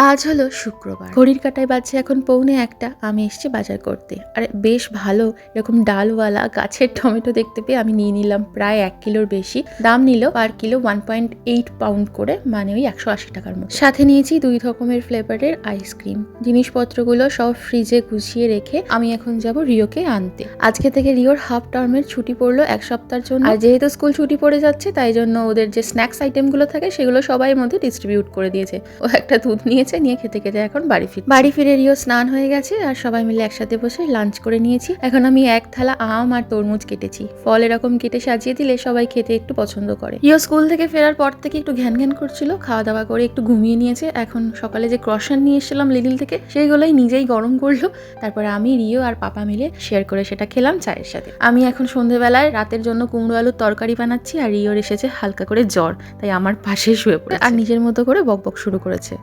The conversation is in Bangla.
আজ হলো শুক্রবার, ঘড়ির কাঁটায় বাজছে এখন 1:45। আমি এসেছি বাজার করতে। আর বেশ ভালো এরকম ডালওয়ালা গাছের টমেটো দেখতে পেয়ে আমি নিয়ে নিলাম প্রায় 1 কিলোর বেশি। দাম নিল পার কিলো 1.8 পাউন্ড করে, মানে ওই 180 টাকার মতো। সাথে নিয়েছি 2 রকমের ফ্লেভারের আইসক্রিম। জিনিসপত্রগুলো সব ফ্রিজে গুছিয়ে রেখে আমি এখন যাব রিওকে আনতে। আজকে থেকে রিওর হাফ টার্মের ছুটি পড়লো 1 সপ্তাহের জন্য। আর যেহেতু স্কুল ছুটি পড়ে যাচ্ছে, তাই জন্য ওদের যে স্ন্যাক্স আইটেমগুলো থাকে সেগুলো সবাই মধ্যে ডিস্ট্রিবিউট করে দিয়েছে। ও একটা দুধ নিয়ে নিয়ে খেতে খেতে এখন বাড়ি ফিরে রিও স্নান হয়ে গেছে আর সবাই মিলে একসাথে বসে লাঞ্চ করে নিয়েছি। এখন আমি এক থালা আম আর তরমুজ কেটেছি। ফল এরকম কেটে সাজিয়ে দিলে সবাই খেতে একটু পছন্দ করে। রিও স্কুল থেকে ফেরার পর থেকে একটু ঘ্যান ঘ্যান করছিল, খাওয়া দাওয়া করে একটু ঘুমিয়ে নিয়েছে। এখন সকালে যে ক্রসান নিয়ে এসেছিলাম লিডল থেকে, সেইগুলোই নিজেই গরম করলো। তারপরে আমি, রিও আর পাপা মিলে শেয়ার করে সেটা খেলাম চায়ের সাথে। আমি এখন সন্ধ্যেবেলায় রাতের জন্য কুমড়ো আলুর তরকারি বানাচ্ছি আর রিওর এসেছে হালকা করে জ্বর, তাই আমার পাশে শুয়ে পড়ে আর নিজের মতো করে বকবক শুরু করেছে।